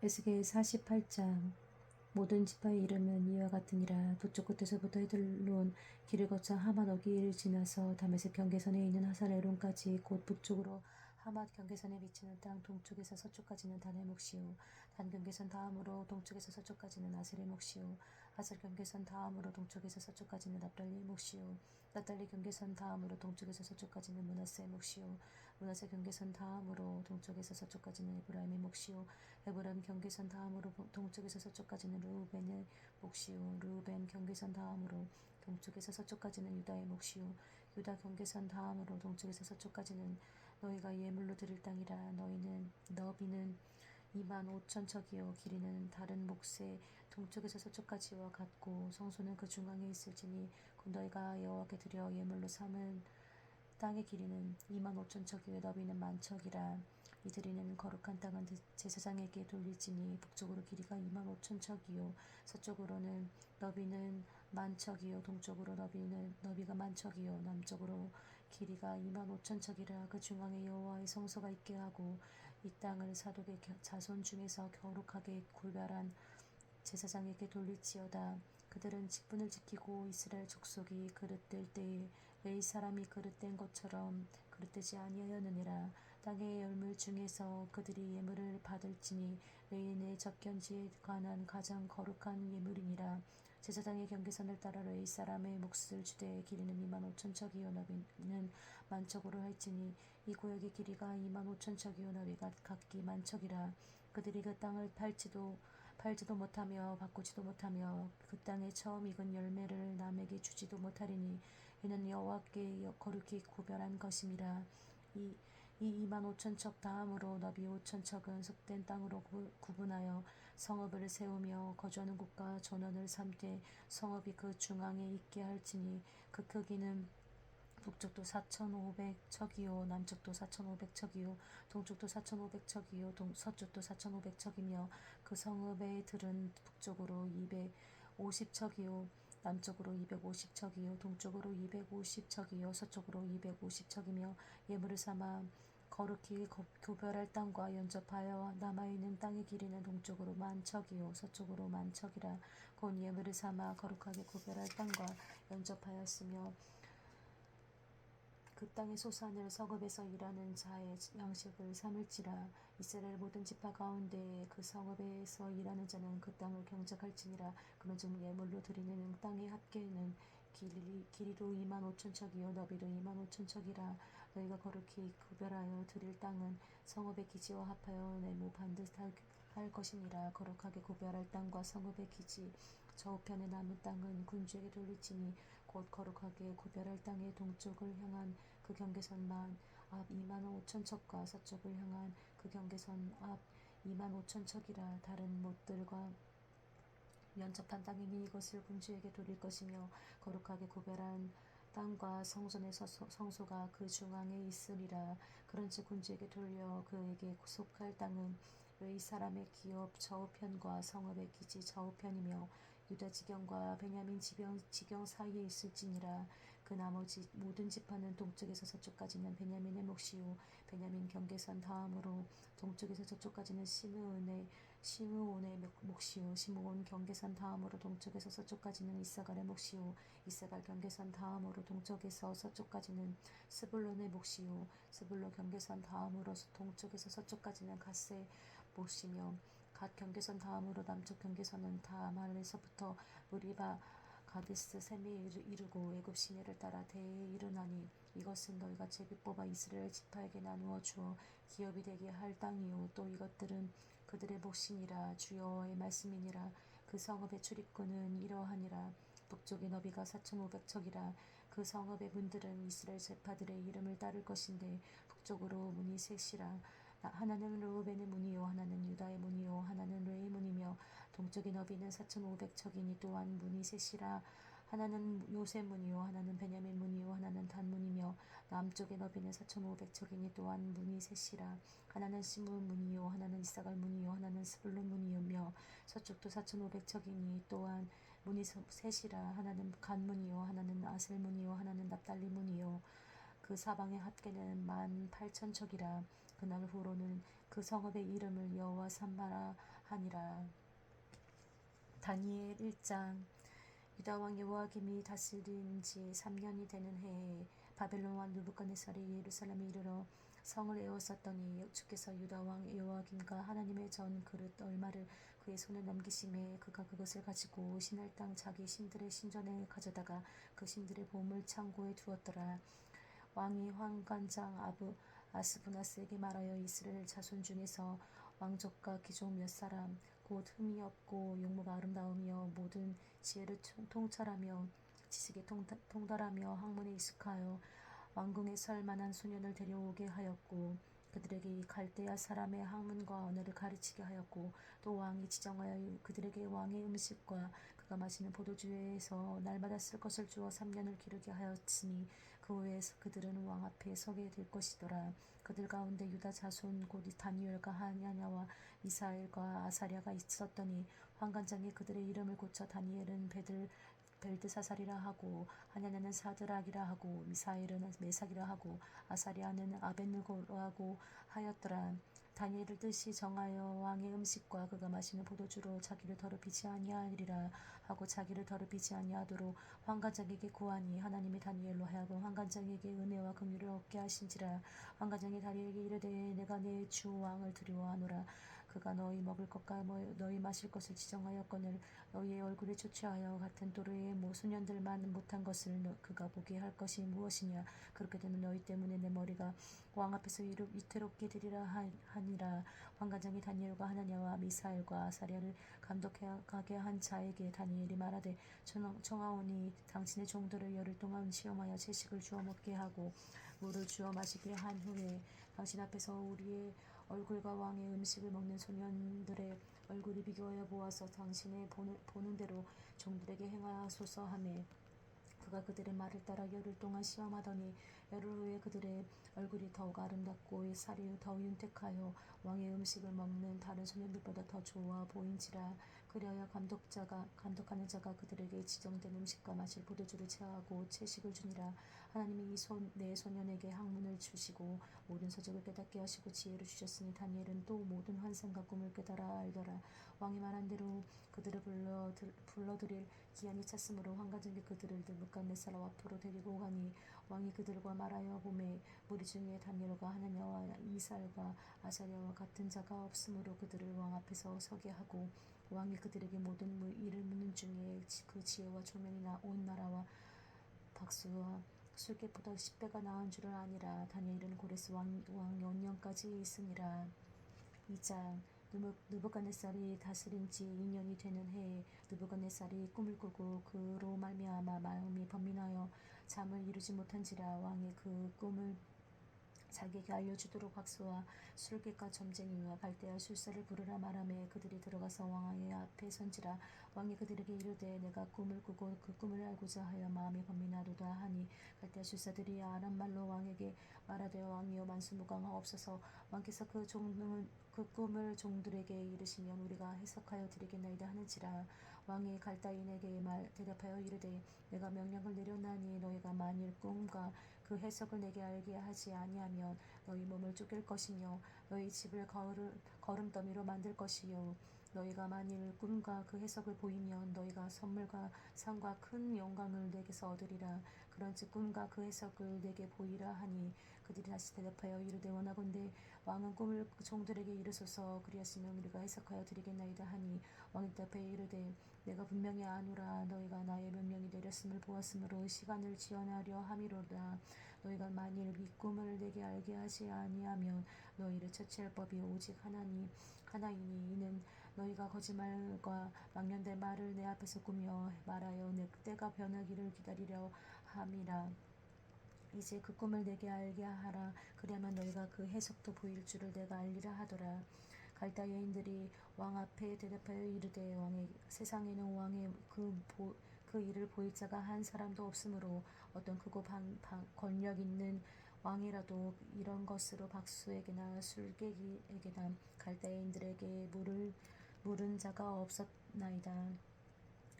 에스겔 48장. 모든 지파의 이름은 이와 같으니라. 북쪽 끝에서부터 헤들론 길을 거쳐 하맛 어귀를 지나서 다메섹 경계선에 있는 하사레론까지 곧 북쪽으로 하맛 경계선에 비치는 땅 동쪽에서 서쪽까지는 단의 몫이요. 단 경계선 다음으로 동쪽에서 서쪽까지는 아셀의 몫이요. 아셀 경계선 다음으로 동쪽에서 서쪽까지는 납달리의 몫이요. 납달리 경계선 다음으로 동쪽에서 서쪽까지는 므낫세의 몫이요. 므낫세 경계선 다음으로 동쪽에서 서쪽까지는 에브라임의 몫이요. 에브라임 경계선 다음으로 동쪽에서 서쪽까지는 르우벤의 몫이요. 르우벤 경계선 다음으로 동쪽에서 서쪽까지는 유다의 몫이요. 유다 경계선 다음으로 동쪽에서 서쪽까지는 너희가 예물로 드릴 땅이라. 너비는 25,000척이요 길이는 다른 몫의 동쪽에서 서쪽까지와 같고 성소는 그 중앙에 있을지니 곧 너희가 여호와께 드려 예물로 삼은 땅의 길이는 25,000척이요 너비는 10,000척이라. 이들이는 거룩한 땅은 제사장에게 돌릴지니 북쪽으로 길이가 25,000척이요 서쪽으로는 너비는 10,000척이요 동쪽으로 너비가 10,000척이요 남쪽으로 길이가 25,000척이라. 그 중앙에 여호와의 성소가 있게 하고 이 땅을 사독의 자손 중에서 거룩하게 구별한 제사장에게 돌릴지어다. 그들은 직분을 지키고 이스라엘 족속이 그릇될 때에 웨이 사람이 그릇된 것처럼 그릇되지 아니하였느니라. 땅의 열물 중에서 그들이 예물을 받을지니 웨인의 접견지에 관한 가장 거룩한 예물이니라. 제사장의 경계선을 따라 웨이 사람의 몫을 주되 길이는 25,000척이요 너비는 10,000척으로 할지니 이 구역의 길이가 25,000척이요 너비가 각기 10,000척이라. 그들이 그 땅을 팔지도 못하며 바꾸지도 못하며 그 땅에 처음 익은 열매를 남에게 주지도 못하리니 이는 여호와께 거룩히 구별한 것임이라. 이 25,000척 다음으로 너비 5,000척은 속된 땅으로 구분하여 성읍을 세우며 거주하는 곳과 전원을 삼되 성읍이 그 중앙에 있게 할지니 그 크기는 북쪽도 4,500척이요 남쪽도 4,500척이요 동쪽도 4,500척이요 서쪽도 4,500척이며 그 성읍의 들은 북쪽으로 250척이요 남쪽으로 250척이요 동쪽으로 250척이요 서쪽으로 250척이며 예물을 삼아 거룩히 교별할 땅과 연접하여 남아있는 땅의 길이는 동쪽으로 10,000척이요 서쪽으로 10,000척이라. 곧 예물을 삼아 거룩하게 구별할 땅과 연접하였으며 그 땅의 소산을 성읍에서 일하는 자의 양식을 삼을지라. 이스라엘 모든 지파 가운데에 그 성읍에서 일하는 자는 그 땅을 경작할지니라. 그런즉 예물로 드리는 땅의 합계는 길이로 25,000척이요 너비도 25,000척이라. 너희가 거룩히 구별하여 드릴 땅은 성읍의 기지와 합하여 네모 반듯할 것이니라. 거룩하게 구별할 땅과 성읍의 기지 저우편에 남은 땅은 군주에게 돌릴지니 곧 거룩하게 구별할 땅의 동쪽을 향한 그 경계선만 앞 25,000척과 서쪽을 향한 그 경계선 앞 25,000척이라. 다른 못들과 연접한 땅이니 이것을 군주에게 돌릴 것이며 거룩하게 구별한 땅과 성전의 성소가 그 중앙에 있으리라. 그런즉 군주에게 돌려 그에게 속할 땅은 웨이 사람의 기업 저우편과 성읍의 기지 저우편이며 유다 지경과 베냐민 지경 사이에 있을지니라. 그 나머지 모든 지파는 동쪽에서 서쪽까지는 베냐민의 몫이요 베냐민 경계선 다음으로 동쪽에서 저쪽까지는 시므온의 몫이요 시므온 경계선 다음으로 동쪽에서 서쪽까지는 이사갈의 몫이요 이사갈 경계선 다음으로 동쪽에서 서쪽까지는 스불론의 몫이요 스불론 경계선 다음으로 동쪽에서 서쪽까지는 갓의 몫이며 갓 경계선 다음으로 남쪽 경계선은 다말에서부터 무리바 가데스 셈에 이르고 애굽 시내를 따라 대에 이르나니 이것은 너희가 제비 뽑아 이스라엘 지파에게 나누어 주어 기업이 되게 할 땅이요 또 이것들은 그들의 몫이니라. 주 여호와의 말씀이니라. 그 성읍의 출입구는 이러하니라. 북쪽의 너비가 4,500척이라. 그 성읍의 문들은 이스라엘 제파들의 이름을 따를 것인데 북쪽으로 문이 셋이라. 하나는 르우벤의 문이요 하나는 유다의 문이요 하나는 레의 문이며 동쪽의 너비는 4,500척이니 또한 문이 셋이라. 하나는 요셉 문이요 하나는 베냐민 문이요 하나는 단 문이며 남쪽의 너비는 4,500척이니 또한 문이 셋이라. 하나는 시므온 문이요 하나는 이사갈 문이요 하나는 스불론 문이며 서쪽도 4,500척이니 또한 문이 셋이라. 하나는 갓 문이요 하나는 아셀 문이요 하나는 납달리 문이요 그 사방의 합계는 18,000척이라. 그날 후로는 그 성읍의 이름을 여호와 산마라 하니라. 다니엘 1장. 유다 왕 여호야김이 다스린 지 3년이 되는 해에 바벨론 왕 느부갓네살이 예루살렘에 이르러 성을 에워쌌더니 주께서 유다 왕 여호야김과 하나님의 전 그릇 얼마를 그의 손에 넘기심에 그가 그것을 가지고 신할 땅 자기 신들의 신전에 가져다가 그 신들의 보물 창고에 두었더라. 왕이 환관장 아스부나스에게 말하여 이스라엘 자손 중에서 왕족과 귀족 몇 사람 곧 흠이 없고 용모가 아름다우며 모든 지혜를 통찰하며 지식에 통달하며 학문에 익숙하여 왕궁에 설 만한 소년을 데려오게 하였고 그들에게 이 갈대아 사람의 학문과 언어를 가르치게 하였고 또 왕이 지정하여 그들에게 왕의 음식과 그가 마시는 포도주에서 날마다 쓸 것을 주어 3년을 기르게 하였으니 그 후에 그들은 왕 앞에 서게 될 것이더라. 그들 가운데 유다 자손 곧 다니엘과 하냐냐와 미사엘과 아사랴가 있었더니 환관장이 그들의 이름을 고쳐 다니엘은 벨드사살이라 하고 하냐냐는 사드락이라 하고 미사엘은 메삭이라 하고 아사랴는 아벳느고라고 하였더라. 다니엘을 뜻이 정하여 왕의 음식과 그가 마시는 포도주로 자기를 더럽히지 아니하리라 하고 자기를 더럽히지 아니하도록 환관장에게 구하니 하나님이 다니엘로 하여금 환관장에게 은혜와 긍휼을 얻게 하신지라. 환관장이 다니엘에게 이르되 내가 내 주 왕을 두려워하노라. 그가 너희 먹을 것과 너희 마실 것을 지정하였거늘 너희의 얼굴에 초췌하여 같은 또래의 소년들만 못한 것을 그가 보게 할 것이 무엇이냐. 그렇게 되면 너희 때문에 내 머리가 왕 앞에서 위태롭게 되리라 하니라. 환관장이 다니엘과 하나냐와 미사엘과 아사랴를 감독하게 한 자에게 다니엘이 말하되 청하오니 당신의 종들을 열흘 동안 시험하여 채식을 주어 먹게 하고 물을 주어 마시게 한 후에 당신 앞에서 우리의 얼굴과 왕의 음식을 먹는 소년들의 얼굴이 비교하여 보아서 당신의 보는 대로 종들에게 행하소서 하매 그가 그들의 말을 따라 열흘 동안 시험하더니 열흘 후에 그들의 얼굴이 더욱 아름답고 살이 더 윤택하여 왕의 음식을 먹는 다른 소년들보다 더 좋아 보인지라. 그리하여 감독하는 자가 그들에게 지정된 음식과 마실 포도주를 채하고 채식을 주니라. 하나님이 내 소년에게 학문을 주시고 모든 서적을 깨닫게 하시고 지혜를 주셨으니 다니엘은 또 모든 환상과 꿈을 깨달아 알더라. 왕이 말한 대로 그들을 불러들일 기한이 찼으므로 환관장이 그들을 느부갓네살 앞으로 데리고 가니 왕이 그들과 말하여 보매 무리 중에 다니엘과 하나냐와 미사엘과 아사랴와 같은 자가 없으므로 그들을 왕 앞에서 서게 하고 왕이 그들에게 모든 일을 묻는 중에 그 지혜와 총명이 온 나라와 박수와 술객보다 10배가 나은 줄을 아니라. 다니엘은 고레스 왕 연년까지 있으니라. 2장. 느부갓네살이 다스린 지 2년이 되는 해에 느부갓네살이 꿈을 꾸고 그로 말미암아 마음이 번민하여 잠을 이루지 못한지라. 왕이 그 꿈을 자기에게 알려주도록 박수와 술객과 점쟁이와 갈대아 술사를 부르라 말하매 그들이 들어가서 왕의 앞에 선지라. 왕이 그들에게 이르되 내가 꿈을 꾸고 그 꿈을 알고자 하여 마음이 번민하도다 하니 갈대아 술사들이 아람 말로 왕에게 말하되 왕이여 만수무강하옵소서. 왕께서 그 꿈을 종들에게 이르시면 우리가 해석하여 드리겠나이다 하는지라. 왕이 갈다인에게 대답하여 이르되 내가 명령을 내렸나니 너희가 만일 꿈과 그 해석을 내게 알게 하지 아니하면 너희 몸을 쪼갤 것이며 너희 집을 거름더미로 만들 것이요 너희가 만일 꿈과 그 해석을 보이면 너희가 선물과 상과 큰 영광을 내게서 얻으리라. 그런즉 꿈과 그 해석을 내게 보이라 하니 그들이 다시 대답하여 이르되 원하건대 왕은 꿈을 종들에게 이르소서. 그리하시면 우리가 해석하여 드리겠나이다 하니 왕이 대답하여 이르되 내가 분명히 아노라. 너희가 나의 명령이 내렸음을 보았으므로 시간을 지연하려 함이로다. 너희가 만일 이 꿈을 내게 알게 하지 아니하면 너희를 처치할 법이 오직 하나이니 이는 너희가 거짓말과 망령된 말을 내 앞에서 꾸며 말하여 내 때가 변하기를 기다리려 함이라. 이제 그 꿈을 내게 알게 하라. 그리하면 너희가 그 해석도 보일 줄을 내가 알리라 하더라. 갈다 여인들이 왕 앞에 대답하여 이르되 왕의 세상에는 왕의 그 일을 보일 자가 한 사람도 없으므로 어떤 크고 권력 있는 왕이라도 이런 것으로 박수에게나 술객에게나 갈대인들에게 물은 자가 없었나이다.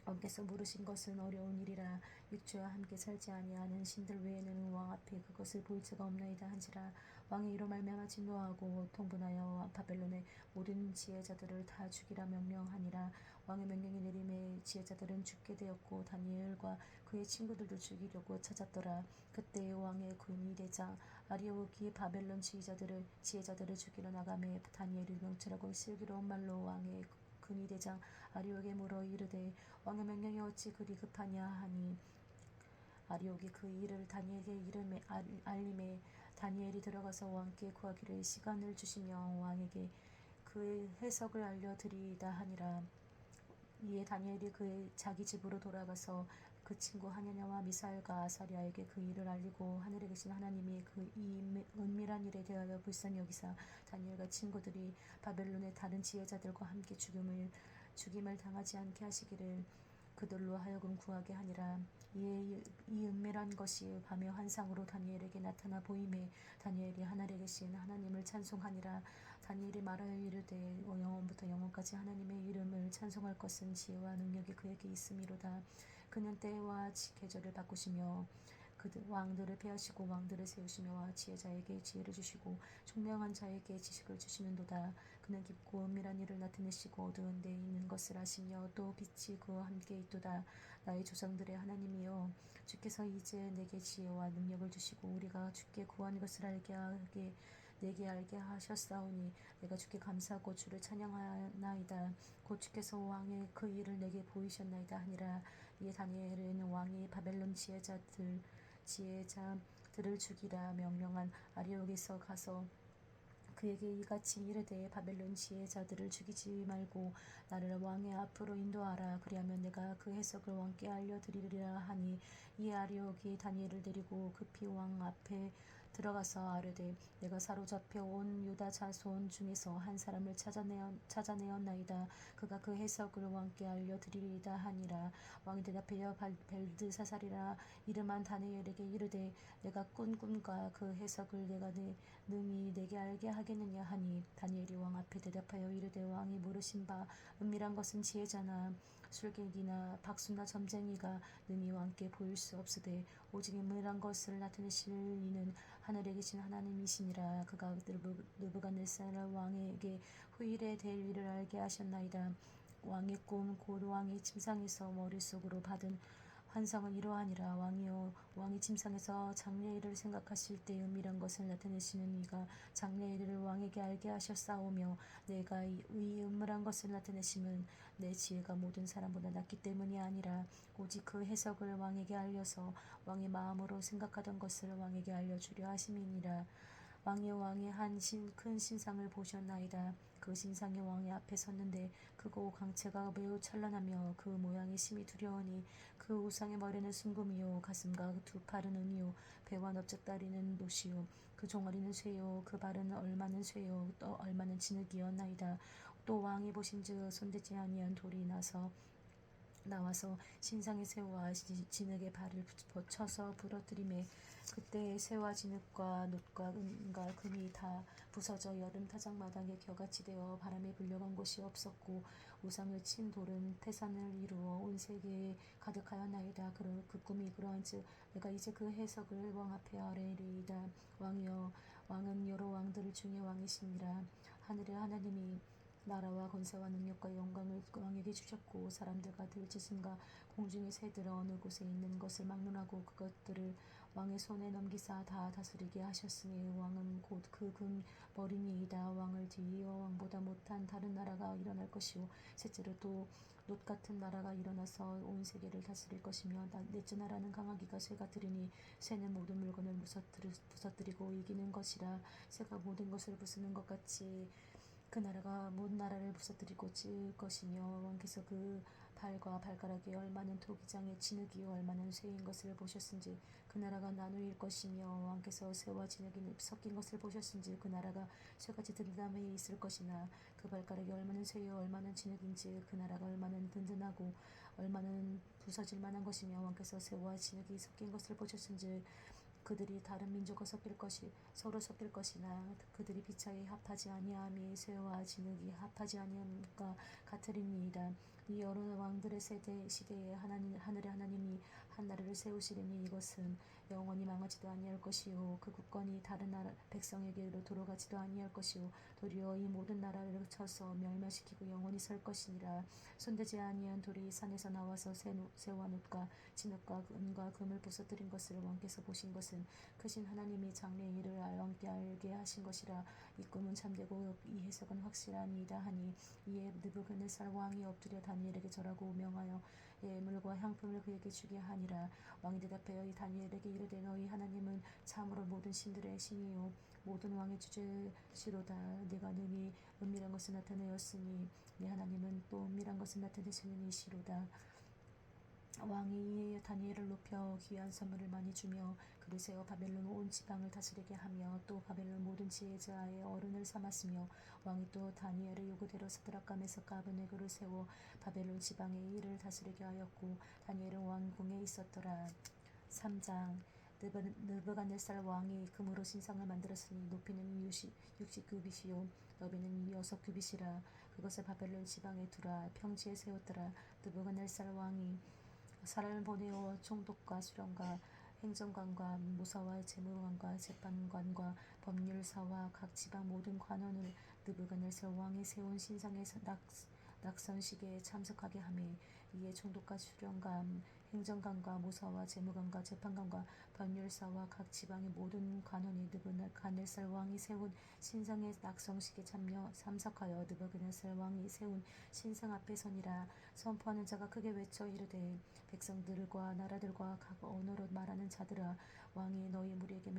왕께서 물으신 것은 어려운 일이라. 육주와 함께 살지 아니하는 신들 외에는 왕 앞에 그것을 보일 자가 없나이다 한지라. 왕이 이로 말미암아 진노하고 통분하여 바벨론의 모든 지혜자들을 다 죽이라 명령하니라. 왕의 명령이 내림에 지혜자들은 죽게 되었고 다니엘과 그의 친구들도 죽이려고 찾았더라. 그때 왕의 군의대장 아리오기 바벨론 지혜자들을 죽이러 나가매 다니엘이 명철하고 슬기로운 말로 왕의 군의대장 아리오에게 물어 이르되 왕의 명령이 어찌 그리 급하냐 하니 아리옥이 그 일을 다니엘에게 알림에 다니엘이 들어가서 왕께 구하기를 시간을 주시며 왕에게 그 해석을 알려드리이다 하니라. 이에 다니엘이 자기 집으로 돌아가서 그 친구 하냐냐와 미사엘과 아사랴에게 그 일을 알리고 하늘에 계신 하나님이 이 은밀한 일에 대하여 불쌍히 여기사 다니엘과 친구들이 바벨론의 다른 지혜자들과 함께 죽임을 당하지 않게 하시기를 그들로 하여금 구하게 하니라. 이에 이 은밀한 것이 밤의 환상으로 다니엘에게 나타나 보임에 다니엘이 하늘에 계신 하나님을 찬송하니라. 다니엘이 말하여 이르되 영원부터 영원까지 하나님의 이름을 찬송할 것은 지혜와 능력이 그에게 있음이로다. 그는 때와 계절을 바꾸시며 왕들을 폐하시고 왕들을 세우시며 지혜자에게 지혜를 주시고 총명한 자에게 지식을 주시는도다. 그는 깊고 은밀한 일을 나타내시고 어두운 데 있는 것을 아시며 또 빛이 그와 함께 있도다. 나의 조상들의 하나님이여 주께서 이제 내게 지혜와 능력을 주시고 우리가 주께 구한 것을 내게 알게 하셨사오니 내가 주께 감사하고 주를 찬양하나이다. 곧 주께서 왕의 그 일을 내게 보이셨나이다 하니라. 이에 다니엘은 왕이 바벨론 지혜자들을 죽이라 명령한 아리옥에서 가서 그에게 이같이 이르되 바벨론 지혜자들을 죽이지 말고 나를 왕의 앞으로 인도하라. 그리하면 내가 그 해석을 왕께 알려드리리라 하니 이에 아리옥이 다니엘을 데리고 급히 왕 앞에 들어가서 아뢰되 내가 사로잡혀 온 유다 자손 중에서 한 사람을 찾아내었나이다. 그가 그 해석을 왕께 알려드리리이다 하니라. 왕이 대답하여 벨드사살이라 이름한 다니엘에게 이르되 내가 꾼 꿈과 그 해석을 내가 능히 내게 알게 하겠느냐 하니 다니엘이 왕 앞에 대답하여 이르되 왕이 물으신 바 은밀한 것은 지혜자나 술객이나 박수나 점쟁이가 능히 왕께 보일 수 없으되 오직 은밀한 것을 나타내실 이는 하늘에 계신 하나님이시니라. 그가 느부갓네살 왕에게 후일에 될 일을 알게 하셨나이다. 왕의 꿈 곧 왕이 침상에서 머릿속으로 받은 환상은 이러하니라. 왕이여 왕이 침상에서 장래일을 생각하실 때 은밀한 것을 나타내시는 이가 장래일을 왕에게 알게 하셨사오며 내가 이 은밀한 것을 나타내심은 내 지혜가 모든 사람보다 낫기 때문이 아니라 오직 그 해석을 왕에게 알려서 왕의 마음으로 생각하던 것을 왕에게 알려주려 하심이니라. 왕의 한 큰 신상을 보셨나이다. 그 신상이 왕의 앞에 섰는데 크고 광채가 매우 찬란하며 그 모양이 심히 두려우니 그 우상의 머리는 순금이요 가슴과 두 팔은 은이요 배와 넓적다리는 노시요 그 종아리는 쇠요 그 발은 얼마는 쇠요 또 얼마는 진흙이었나이다. 또 왕이 보신즉 손대지 아니한 돌이 나와서 신상의 새와 진흙의 발을 쳐서 부러뜨리매 그때 새와 진흙과 놋과 은과 금이 다 부서져 여름 타작마당에 겨같이 되어 바람에 불려간 곳이 없었고 우상을 친 돌은 태산을 이루어 온 세계에 가득하였나이다. 그 꿈이 그러한즉 내가 이제 그 해석을 왕 앞에 아뢰리이다. 왕이여 왕은 여러 왕들 중에 왕이시니라. 하늘의 하나님이 나라와 권세와 능력과 영광을 왕에게 주셨고 사람들과 들짐승과 공중의 새들 어느 곳에 있는 것을 막론하고 그것들을 왕의 손에 넘기사 다 다스리게 하셨으니 왕은 곧 그 금 머리니이다. 왕을 뒤이어 왕보다 못한 다른 나라가 일어날 것이요 셋째로 또 놋 같은 나라가 일어나서 온 세계를 다스릴 것이며 넷째 나라는 강하기가 쇠가 들으니 쇠는 모든 물건을 부서뜨리고 이기는 것이라. 쇠가 모든 것을 부수는 것 같이 그 나라가 모든 나라를 부서뜨리고 찢을 것이며 왕께서 그 발과 발가락에 얼마는 토기장의 진흙이요 얼마는 쇠인 것을 보셨은지 그 나라가 나누일 것이며 왕께서 쇠와 진흙이 섞인 것을 보셨은지 그 나라가 쇠같이 든든함에 있을 것이나 그 발가락이 얼마는 쇠요 얼마는 진흙인지 그 나라가 얼마는 든든하고 얼마는 부서질 만한 것이며 왕께서 쇠와 진흙이 섞인 것을 보셨은지 그들이 다른 민족과 서로 섞일 것이나 그들이 비차에 합하지 아니함이 쇠와 진흙이 합하지 아니함과 같으리니이다. 이 여러 왕들의 시대에 하늘의 하나님이 한 나라를 세우시리니 이것은 영원히 망하지도 아니할 것이요 그 국권이 다른 나라 백성에게로 돌아가지도 아니할 것이요 도리어 이 모든 나라를 쳐서 멸망시키고 영원히 설 것이니라. 손대지 아니한 돌이 산에서 나와서 새와 놋과 진흙과 은과 금을 부서뜨린 것을 왕께서 보신 것은 크신 하나님이 장래의 일을 왕께 알게 하신 것이라. 이 꿈은 참되고 이 해석은 확실하니이다 하니 이에 느부갓네살 왕이 엎드려 다니엘에게 절하고 명하여 예물과 향품을 그에게 주게 하니라. 왕이 대답하여 이 다니엘에게 이르되 너희 하나님은 참으로 모든 신들의 신이요 모든 왕의 주제시로다. 네가 능히 은밀한 것을 나타내었으니 네 하나님은 또 은밀한 것을 나타내시는 이시로다. 왕이 다니엘을 높여 귀한 선물을 많이 주며 그를 세워 바벨론 온 지방을 다스리게 하며 또 바벨론 모든 지혜자의 어른을 삼았으며 왕이 또 다니엘의 요구대로 사드락과 메삭과 아벳네고를 세워 바벨론 지방의 일을 다스리게 하였고 다니엘은 왕궁에 있었더라. 3장 느부갓네살 왕이 금으로 신상을 만들었으니 높이는 60규빗이요 너비는 6규빗이라. 그것을 바벨론 지방에 두라. 평지에 세웠더라. 느부갓네살 왕이 사람을 보내어 총독과 수령과 행정관과 무사와 재무관과 재판관과 법률사와 각 지방 모든 관원을 느부갓네살 왕이 세운 신상의 낙선식에 참석하게 하며 이에 총독과 수령과 행정관과 무사와 재무관과 재판관과 법률사와 각 지방의 모든 관원이 느부갓네살 왕이 세운 신상의 낙성식에 참석하여 느부갓네살 왕이 세운 신상 앞에 서니라. 선포하는 자가 크게 외쳐 이르되 백성들과 나라들과 각 언어로 말하는 자들아 왕이 너희 무리에게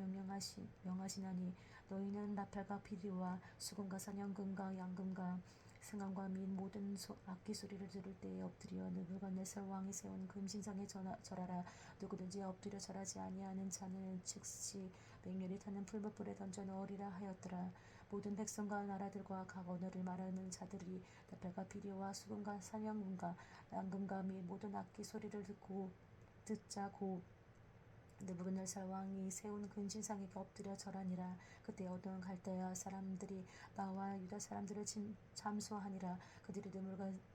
명하시나니 너희는 나팔과 피리와 수금과 사냥금과 양금과 승강과 및 모든 악기 소리를 들을 때에 엎드려 느부갓네살 왕이 세운 금신상에 절하라. 누구든지 엎드려 절하지 아니하는 자는 즉시 맹렬히 타는 풀무불에 던져 넣으리라 하였더라. 모든 백성과 나라들과 각 언어를 말하는 자들이 나팔과 피리와 수금과 사냥금과 양금과 및 모든 악기 소리를 듣자 곧 느부갓네살 왕이 세운 금신상에게 엎드려 절하니라. 그때 어떤 갈대아 사람들이 나와 유다 사람들을 참수하니라. 그들이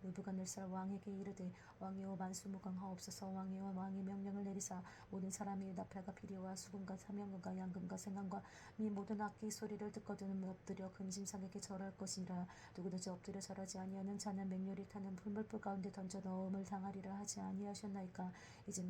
느부갓네살 왕에게 이르되 왕이여 만수무강하옵소서. 왕이여 왕이 명령을 내리사 모든 사람이 나팔과 피리와 수금과 사명금과 양금과 생강과 및 모든 악기 소리를 듣거든 엎드려 금신상에게 절할 것이니라. 누구든지 엎드려 절하지 아니하는 자는 맹렬히 타는 풀물불 가운데 던져 넣음을 당하리라 하지 아니하셨나이까. 이제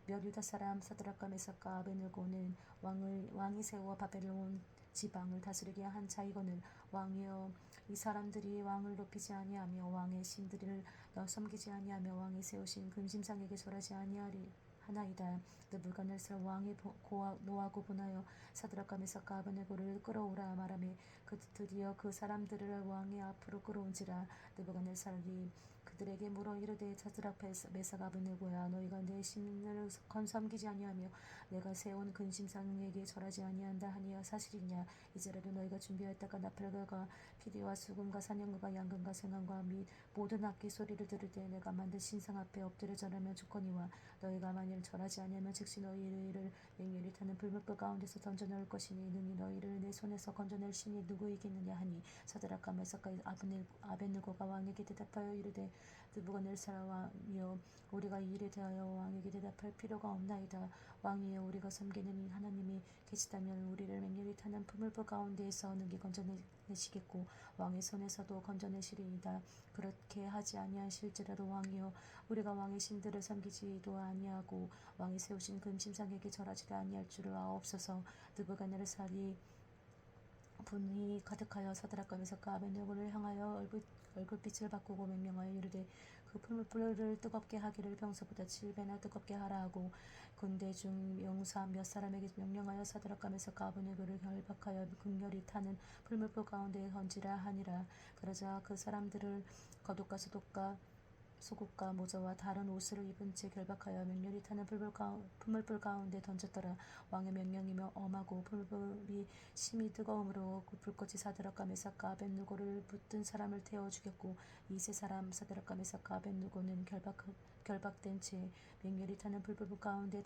몇 유다 사람 사드락과 메삭과 아벳느고는 왕이 세워 바벨론 지방을 다스리게 한 자이거늘 왕이여 이 사람들이 왕을 높이지 아니하며 왕의 신들을 섬기지 아니하며 왕이 세우신 금신상에게 절하지 아니하나이다. 느부갓네살 왕이 노하고 분하여 사드락과 메삭과 아벳느고를 끌어오라 말하며 드디어 그 사람들을 왕의 앞으로 끌어온지라. 느부갓네살이 그들에게 물어 이르되 사드락 메삭 아벳느고야 너희가 내 신을 섬기지 아니하며 내가 세운 근심상에게 절하지 아니한다 하니야 사실이냐. 이제라도 너희가 준비하였다가 나팔과 피리와 수금과 사냥과 양금과 생강과 및 모든 악기 소리를 들을 때 내가 만든 신상 앞에 엎드려 절하면 좋거니와 너희가 만일 절하지 아니하면 즉시 너희를 맹렬히 타는 불못불 가운데서 던져 넣을 것이니 능히 너희를 내 손에서 건져낼 신이 누구이겠느냐 하니 사드락과 메삭과 아벳느고가 왕에게 대답하여 이르되 느부갓네살 왕이여 우리가 이 일에 대하여 왕에게 대답할 필요가 없나이다. 왕이여 우리가 섬기는 하나님이 계시다면 우리를 맹렬히 타는 풀물불 가운데에서 능히 건져내시겠고 왕의 손에서도 건져내시리이다. 그렇게 하지 아니하실지라도 왕이여 우리가 왕의 신들을 섬기지도 아니하고 왕이 세우신 금신상에게 절하지도 아니할 줄을 아옵소서. 느부갓네살이 분이 가득하여 사드락과 메삭과 아벳느고를 향하여 얼굴빛을 바꾸고 명령하여 이르되 그 풀물불을 뜨겁게 하기를 평소보다 7배나 뜨겁게 하라 하고 군대 중 용사 몇 사람에게 명령하여 사드락과 메삭과 아벳느고를 결박하여 극렬히 타는 풀물불 가운데에 던지라 하니라. 그러자 그 사람들을 겉옷과 속옷과 모자와 다른 옷을 입은 채 결박하여 맹렬히 타는 풀물불 가운데 던졌더라. 왕의 명령이며 엄하고 풀물불이 심히 뜨거움으로 그 불꽃이 사드락과 메삭과 아벳느고를 붙든 사람을 태워 죽였고 이 세 사람 사드락과 메삭과 아벳느고는 결박된 채 맹렬히 타는 풀물불 가운데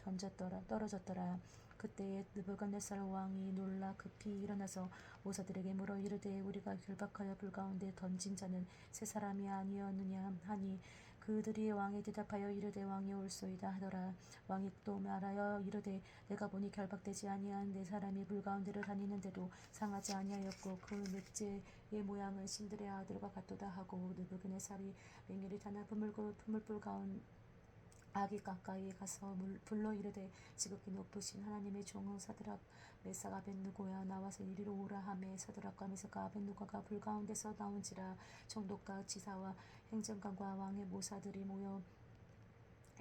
떨어졌더라. 그때에 느부갓네살 왕이 놀라 급히 일어나서 모사들에게 물어 이르되 우리가 결박하여 불 가운데 던진 자는 세 사람이 아니었느냐 하니 그들이 왕에 대답하여 이르되 왕이 올소이다 하더라. 왕이 또 말하여 이르되 내가 보니 결박되지 아니한 네 사람이 불 가운데로 다니는데도 상하지 아니하였고 그 넷째의 모양은 신들의 아들과 같도다 하고 느부갓네살이 맹렬히 타나 그물불 가운 아기 가까이 가서 불러 이르되 지극히 높으신 하나님의 종 사드락 메삭 아벳느고야 나와서 이리로 오라 하매 사드락과 메삭과 아벳느고가 불 가운데서 나온지라. 총독과 지사와 행정관과 왕의 모사들이 모여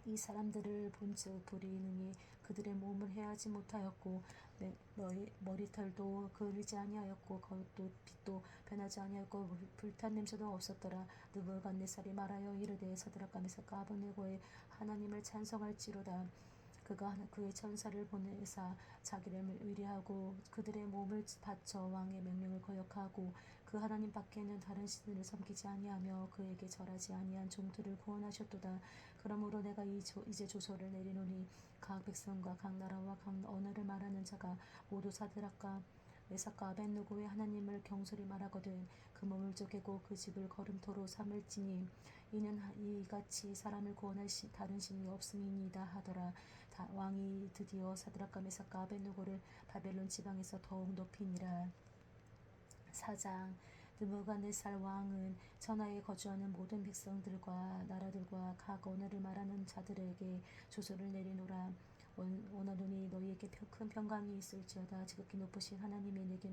이 사람들을 본즉 불이 능히 그들의 몸을 해하지 못하였고 너희 머리털도 그을리지 아니하였고 겉도 빛도 변하지 아니하였고 불탄 냄새도 없었더라. 느부갓네살이 말하여 이르되 사드락과 메삭과 아벳느고의 하나님을 찬송할지로다. 그가 그의 천사를 보내사 자기를 의뢰하고 그들의 몸을 바쳐 왕의 명령을 거역하고 그 하나님 밖에는 다른 신을 섬기지 아니하며 그에게 절하지 아니한 종들을 구원하셨도다. 그러므로 내가 이제 조서를 내리노니 각 백성과 각 나라와 각 언어를 말하는 자가 모두 사드락과 메삭과 아벳느고의 하나님을 경솔히 말하거든 그 몸을 쪼개고 그 집을 걸음토로 삼을지니 이는 이같이 사람을 구원할 다른 신이 없음이니이다 하더라. 왕이 드디어 사드락과 메삭과 아벳느고를 바벨론 지방에서 더욱 높이니라. 4장. 느부갓네살 왕은 천하에 거주하는 모든 백성들과 나라들과 각 언어를 말하는 자들에게 조서를 내리노라. 원하노니 너희에게 큰 평강이 있을지어다. 지극히 높으신 하나님이 내게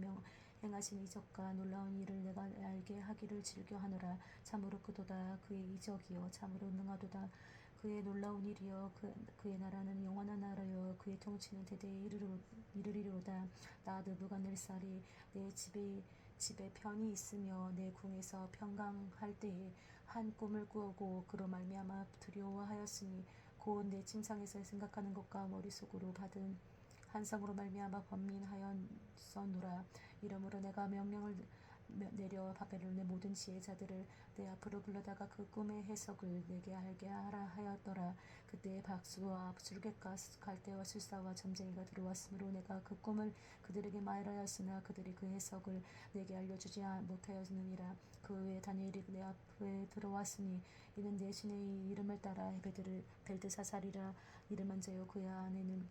행하신 이적과 놀라운 일을 내가 알게 하기를 즐겨하노라. 참으로 그도다. 그의 이적이여 참으로 능하도다. 그의 놀라운 일이여 그의 나라는 영원한 나라여 그의 통치는 대대에 이르리로다. 나 느부갓네살이 내 집에 편히 있으며 내 궁에서 평강할 때에 한 꿈을 꾸고 그로 말미암아 두려워하였으니 곧 내 침상에서 생각하는 것과 머릿속으로 받은 환상으로 말미암아 번민하였었노라. 이러므로 내가 명령을 내려 바벨론의 모든 지혜자들을 내 앞으로 불러다가 그 꿈의 해석을 내게 알게 하라 하였더라. 그때에 박수와 술객과 갈대와 술사와 점쟁이가 들어왔으므로 내가 그 꿈을 그들에게 말하였으나 그들이 그 해석을 내게 알려주지 못하였느니라. 그 후에 다니엘이 내 앞에 들어왔으니 이는 내 신의 이름을 따라 벨드사살이라 이름한 자요 그의 안에는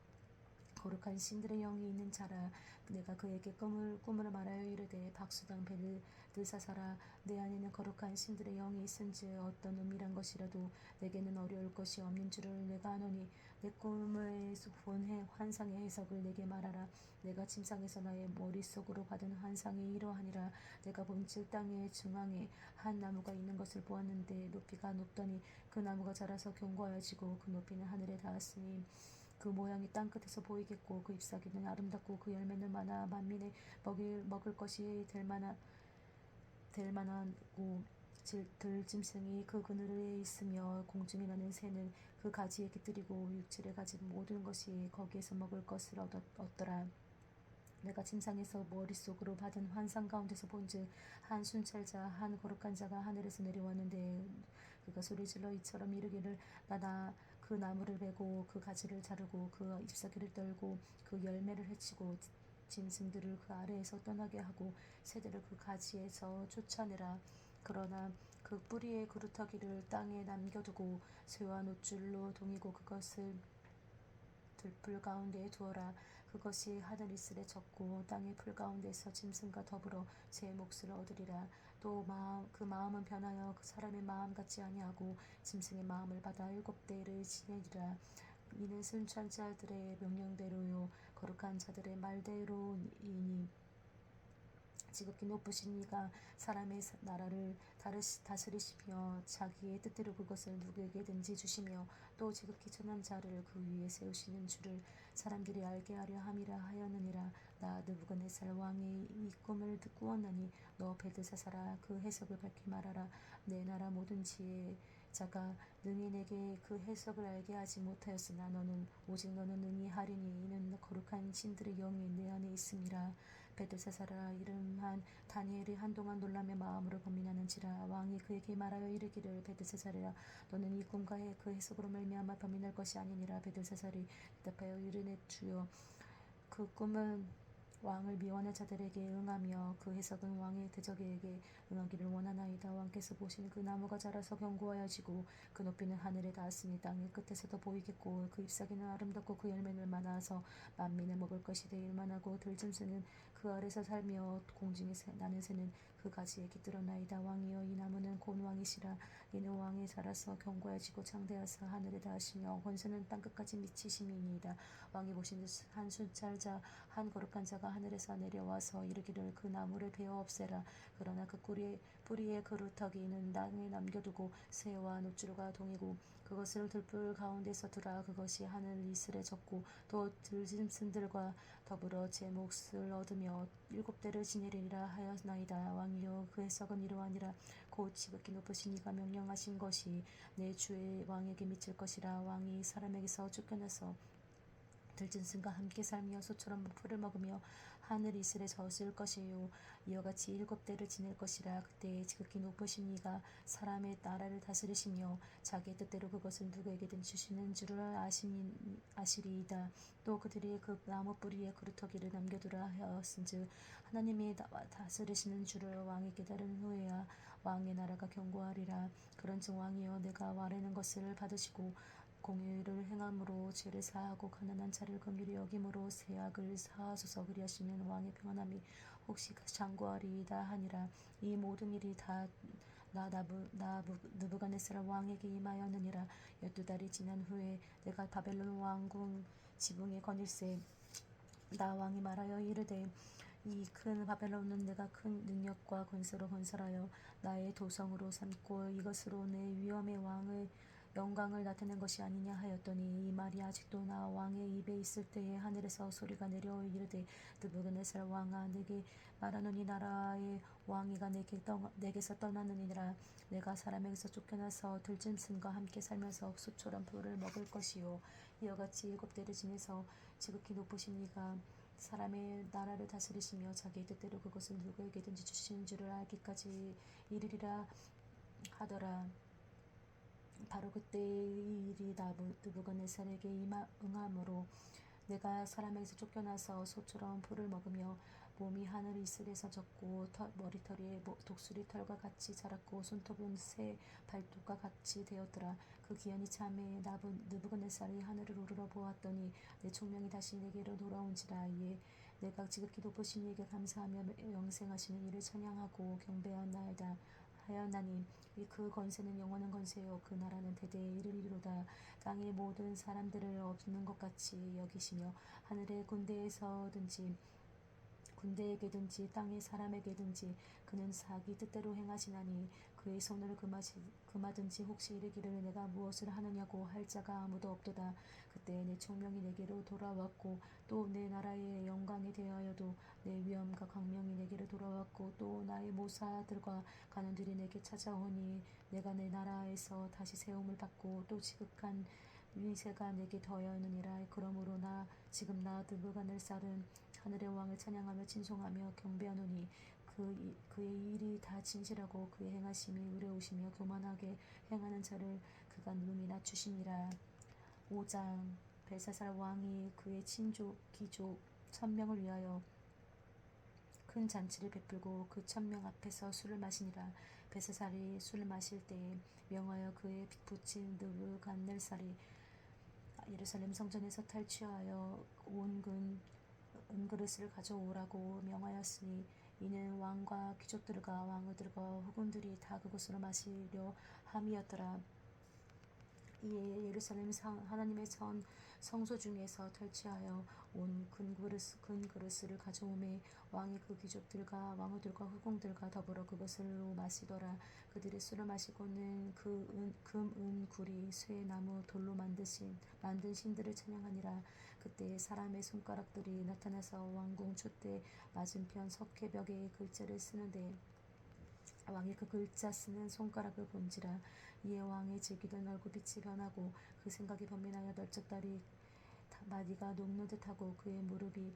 거룩한 신들의 영이 있는 자라. 내가 그에게 꿈을 말하여 이르되 박수당 벨드사살아 내 안에는 거룩한 신들의 영이 있은즉 어떤 은밀한 것이라도 내게는 어려울 것이 없는 줄을 내가 아노니 내 꿈을 본 환상의 해석을 내게 말하라. 내가 침상에서 나의 머릿속으로 받은 환상이 이러하니라. 내가 본즉 땅의 중앙에 한 나무가 있는 것을 보았는데 높이가 높더니 그 나무가 자라서 견고하여지고 그 높이는 하늘에 닿았으니 그 모양이 땅끝에서 보이겠고 그 잎사귀는 아름답고 그 열매는 많아 만민의 먹을 것이 될 만하고 들짐승이 그 그늘에 있으며 공중에 나는 새는 그 가지에 깃들이고 육질에 가진 모든 것이 거기에서 먹을 것을 얻더라. 내가 침상에서 머릿속으로 받은 환상 가운데서 본즉 한 순찰자 한 거룩한 자가 하늘에서 내려왔는데 그가 소리질러 이처럼 이르기를 나 그 나무를 베고 그 가지를 자르고 그 잎사귀를 떨고 그 열매를 해치고 짐승들을 그 아래에서 떠나게 하고 새들을 그 가지에서 쫓아내라. 그러나 그 뿌리의 그루터기를 땅에 남겨두고 쇠와 노줄로 동이고 그것을 들풀 가운데에 두어라. 그것이 하늘 이슬에 젖고 땅의 풀 가운데서 짐승과 더불어 새 몫을 얻으리라. 또 그 마음은 변하여 그 사람의 마음 같지 아니하고 짐승의 마음을 받아 7대를 지내리라. 이는 순찰자들의 명령대로요 거룩한 자들의 말대로이니 지극히 높으신 이가 사람의 나라를 다스리시며 자기의 뜻대로 그것을 누구에게든지 주시며 또 지극히 천한 자를 그 위에 세우시는 줄을 사람들이 알게 하려 함이라 하였느니라. 나 느부갓네살 왕이 이 꿈을 꾸었나니 너 벨드사살아 그 해석을 밝히 말하라. 내 나라 모든 지혜자가 능히 내게 그 해석을 알게 하지 못하였으나 오직 너는 능히 하리니 이는 거룩한 신들의 영이 내 안에 있음이라. 벨드사살아 이름한 다니엘이 한동안 놀라며 마음으로 고민하는지라. 왕이 그에게 말하여 이르기를 벨드사살아 너는 이 꿈과 그 해석으로 말미암아 고민할 것이 아니니라. 벨드사살이 대답하여 이르되 주여 그 꿈은 왕을 미워하는 자들에게 응하며 그 해석은 왕의 대적에게 응하기를 원하나이다. 왕께서 보시는 그 나무가 자라서 견고하여지고 그 높이는 하늘에 닿았으니 땅의 끝에서도 보이겠고 그 잎사귀는 아름답고 그 열매는 많아서 만민을 먹을 것이 되길 만하고 들짐승은 그 아래서 살며 공중에 나는 새는 그 가지에 깃들었나이다. 왕이여 이 나무는 곧 왕이시라. 이는 왕에 자라서 견고해지고 장대하사 하늘에 닿으시며 권세는 땅끝까지 미치심이니이다. 왕이 보신 한 순찰자 한 거룩한 자가 하늘에서 내려와서 이르기를 그 나무를 베어 없애라. 그러나 그 뿌리의 그루터기는 땅에 남겨두고 새와 노추루가 동이고 그것을 들불 가운데서 두라. 그것이 하늘 이슬에 젖고 또 들짐승들과 더불어 제 몫을 얻으며 7대를 지내리라 하였나이다. 왕이여 그 해석은 이러하니라. 곧 지극히 높으신 이가 명령하신 것이 내 주의 왕에게 미칠 것이라. 왕이 사람에게서 쫓겨나서 들짐승과 함께 살며 소처럼 풀을 먹으며 하늘 이슬에 젖을 것이요 이와 같이 7대를 지낼 것이라. 그때 지극히 높으신 이가 사람의 나라를 다스리시며 자기의 뜻대로 그것을 누구에게든 주시는 줄을 아시리이다. 또 그들이 그 나무 뿌리에 그루터기를 남겨두라 하였은즉 하나님이 다스리시는 줄을 왕이 깨달은 후에야 왕의 나라가 견고하리라. 그런즉 왕이여 내가 와르는 것을 받으시고 공의를 행함으로 죄를 사하고 가난한 자를 긍휼히 여김으로 세악을 사하소서. 그리하시면 왕의 평안함이 혹시 장구하리이다 하니라. 이 모든 일이 다 느부갓네살 왕에게 임하였느니라. 12달이 지난 후에 내가 바벨론 왕궁 지붕에 거닐세 나 왕이 말하여 이르되 이 큰 바벨론은 내가 큰 능력과 권세로 건설하여 나의 도성으로 삼고 이것으로 내 위엄의 왕의 영광을 나타낸 것이 아니냐 하였더니 이 말이 아직도 나 왕의 입에 있을 때에 하늘에서 소리가 내려 이르되 느부갓네살 왕아 내게 말하노니 나라의 왕이가 내게서 떠나느니라. 내가 사람에게서 쫓겨나서 들짐승과 함께 살면서 숲처럼 풀을 먹을 것이요 이와 같이 7대를 지내서 지극히 높으신 이가 사람의 나라를 다스리시며 자기의 뜻대로 그것을 누구에게든지 주시는 줄을 알기까지 이르리라 하더라. 바로 그때의 일이 느부갓네살에게 응함으로 내가 사람에게서 쫓겨나서 소처럼 풀을 먹으며 몸이 하늘 이슬에서 젖고 머리털이 독수리 털과 같이 자랐고 손톱은 새 발톱과 같이 되었더라. 그 기한이 참에 느부갓네살이 하늘을 우러러 보았더니 내 총명이 다시 내게로 돌아온지라. 이에 내가 지극히 높으신 이에게 감사하며 영생하시는 이를 찬양하고 경배하나이다 하였나니 그 권세는 영원한 권세요 그 나라는 대대에 이르리로다. 땅의 모든 사람들을 없는 것 같이 여기시며 하늘의 군대에게든지 땅의 사람에게든지 그는 자기 뜻대로 행하시나니 그의 손을 금하든지 혹시 이르기를 내가 무엇을 하느냐고 할 자가 아무도 없도다. 그때 내 총명이 내게로 돌아왔고 또 내 나라의 영광에 대하여도 내 위엄과 광명이 내게로 돌아왔고 또 나의 모사들과 간원들이 내게 찾아오니 내가 내 나라에서 다시 세움을 받고 또 지극한 위세가 내게 더하였느니라. 그러므로 지금 나 느부갓네살은 하늘의 왕을 찬양하며 진송하며 경배하노니 그의 일이 다 진실하고 그의 행하심이 의로우시며 교만하게 행하는 자를 그가 능히 낮추시니라. 5장 벨사살 왕이 그의 친족 귀족 1000명을 위하여 큰 잔치를 베풀고 그 1000명 앞에서 술을 마시니라. 벨사살이 술을 마실 때에 명하여 그의 빚붙인 느부갓네살이 예루살렘 성전에서 탈취하여 온 은그릇을 가져오라고 명하였으니 이는 왕과 귀족들과 왕후들과 후궁들이 다 그것으로 마시려 함이었더라. 이에 예루살렘 하나님의 성소 중에서 탈취하여 온 금그릇을 가져오매 왕이 그 귀족들과 왕후들과 후궁들과 더불어 그것으로 마시더라. 그들이 술을 마시고는 금은구리 쇠나무 돌로 만든 신들을 찬양하니라. 그때 사람의 손가락들이 나타나서 왕궁 촛대 맞은편 석회벽에 글자를 쓰는데 왕이 그 글자 쓰는 손가락을 본지라. 이에 왕의 즐기던 얼굴빛이 변하고 그 생각이 번민하여 널쩍다리 마디가 녹는 듯하고 그의 무릎이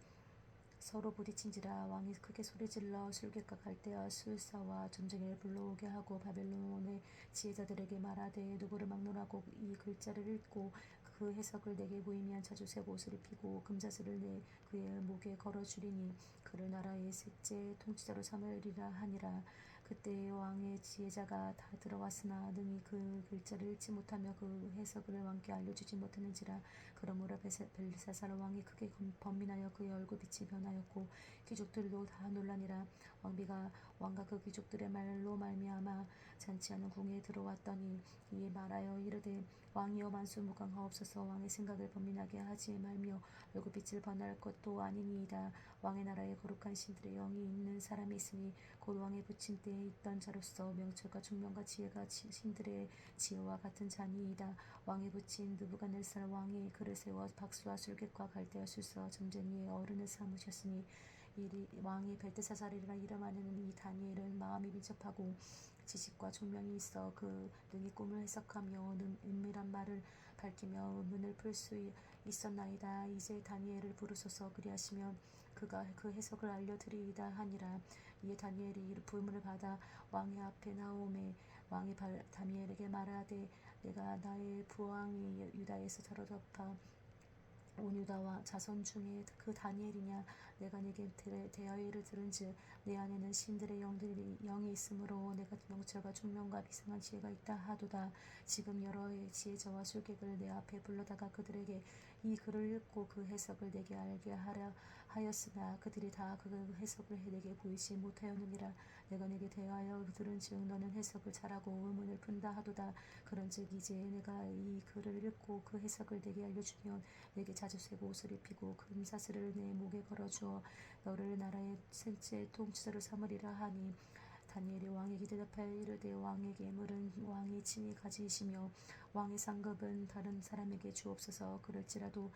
서로 부딪힌지라. 왕이 크게 소리질러 술객과 갈대아 술사와 전쟁이를 불러오게 하고 바벨론의 지혜자들에게 말하되 누구를 막론하고 이 글자를 읽고 그 해석을 내게 보이면 자주색 옷을 입히고 금사슬을 내 그의 목에 걸어주리니 그를 나라의 셋째 통치자로 삼으리라 하니라. 그때 왕의 지혜자가 다 들어왔으나 능히 그 글자를 읽지 못하며 그 해석을 왕께 알려주지 못했는지라. 그러므로 벨사살 왕이 크게 번민하여 그의 얼굴빛이 변하였고 귀족들도 다 놀라니라. 왕비가 왕과 그 귀족들의 말로 말미암아 잔치하는 궁에 들어왔더니 이에 말하여 이르되 왕이여 만수무강하옵소서. 왕의 생각을 번민하게 하지 말며 얼굴빛을 번할 것도 아니니이다. 왕의 나라에 거룩한 신들의 영이 있는 사람이 있으니 곧 왕의 부친 때에 있던 자로서 명철과 총명과 지혜가 신들의 지혜와 같은 자니이다. 왕의 부친 느부갓네살 왕이 그를 세워 박수와 술객과 갈대와 술사와 점쟁이의 어른을 삼으셨으니 왕이 벨드사살이라 이름하는 이 다니엘은 마음이 민첩하고 지식과 총명이 있어 그 능히 꿈을 해석하며 은밀한 말을 밝히며 의문을 풀 수 있었나이다. 이제 다니엘을 부르소서. 그리하시면 그가 그 해석을 알려드리이다 하니라. 이에 다니엘이 부름을 받아 왕의 앞에 나오매 왕이 다니엘에게 말하되 내가 나의 부왕이 유다에서 사로잡아 온 유다와 자손 중에 그 다니엘이냐. 내가 네게 대하여를 들은즉 내 안에는 신들의 영이 있으므로 내가 명철과 총명과 비상한 지혜가 있다 하도다. 지금 여러 지혜자와 술객을 내 앞에 불러다가 그들에게 이 글을 읽고 그 해석을 내게 알게 하려 하였으나 그들이 다 그 해석을 내게 보이지 못하였느니라. 내가 내게 대하여 들은즉 너는 해석을 잘하고 의문을 푼다 하도다. 그런즉 이제 내가 이 글을 읽고 그 해석을 내게 알려주면 내게 자주색 옷을 입히고 금사슬을 내 목에 걸어주어 너를 나라의 셋째 통치자로 삼으리라 하니 다니엘이 왕에게 대답하여 이르되 왕의 예물은 왕이 친히 가지시며 왕의 상급은 다른 사람에게 주옵소서. 그럴지라도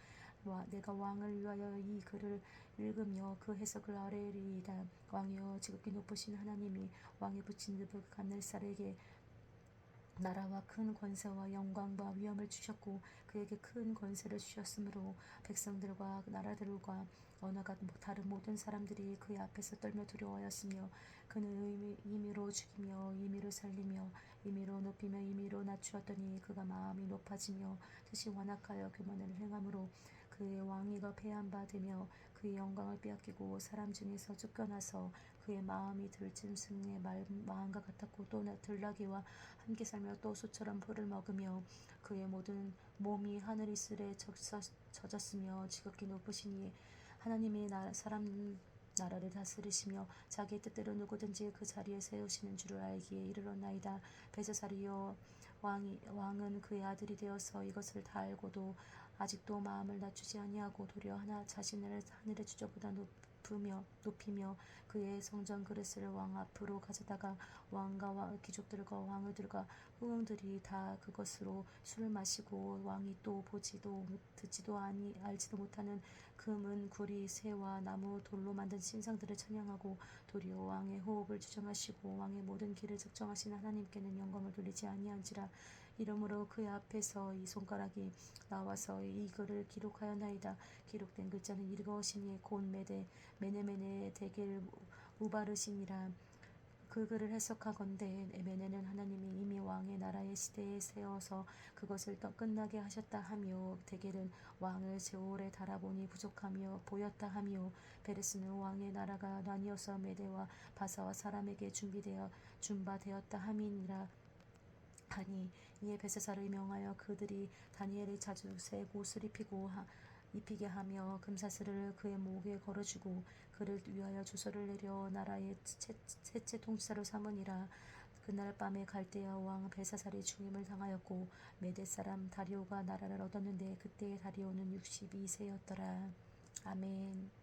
내가 왕을 위하여 이 글을 읽으며 그 해석을 아뢰리이다. 왕이여 지극히 높으신 하나님이 왕의 부친 느부갓네살에게 나라와 큰 권세와 영광과 위엄을 주셨고 그에게 큰 권세를 주셨으므로 백성들과 나라들과 언어가 다른 모든 사람들이 그의 앞에서 떨며 두려워하였으며 그는 임의로 죽이며 임의로 살리며 임의로 높이며 임의로 낮추었더니 그가 마음이 높아지며 뜻이 완악하여 교만을 행함으로 그의 왕위가 패한 바 되며 그의 영광을 빼앗기고 사람 중에서 쫓겨나서 그의 마음이 들짐승의 마음과 같았고 또 들나귀와 함께 살며 또 소처럼 풀을 먹으며 그의 모든 몸이 하늘 이슬에 젖었으며 지극히 높으시니 하나님이 사람 나라를 다스리시며 자기의 뜻대로 누구든지 그 자리에 세우시는 줄을 알기에 이르렀나이다. 벨사살이여 왕은 그의 아들이 되어서 이것을 다 알고도 아직도 마음을 낮추지 아니하고 도리어 자신을 하늘의 주저보다 높이며 그의 성전 그릇을 왕 앞으로 가져다가 왕과 귀족들과 왕후들과 후궁들이 다 그것으로 술을 마시고 왕이 또 보지도 듣지도 알지도 못하는 금, 은, 구리, 새와 나무, 돌로 만든 신상들을 찬양하고 도리어 왕의 호흡을 주장하시고 왕의 모든 길을 적정하신 하나님께는 영광을 돌리지 아니한지라. 이러므로 그의 앞에서 이 손가락이 나와서 이 글을 기록하였나이다. 기록된 글자는 이것이니 곧 메네메네 데겔 우바르시니라. 그 글을 해석하건대 메네는 하나님이 이미 왕의 나라의 시대에 세워서 그것을 끝나게 하셨다 하며 데겔은 왕을 세월에 달아보니 부족하며 보였다 하며 베레스는 왕의 나라가 나뉘어서 메대와 바사와 사람에게 준바되었다 함이니라 하니 이에 벨사살을 명하여 그들이 다니엘의 자주색 옷을 입히게 하며 금사슬을 그의 목에 걸어주고 그를 위하여 주소를 내려 나라의 셋째 통치자로 삼으니라. 그날 밤에 갈대아 왕 벨사살이 죽임을 당하였고 메대 사람 다리오가 나라를 얻었는데 그때의 다리오는 62세였더라. 아멘.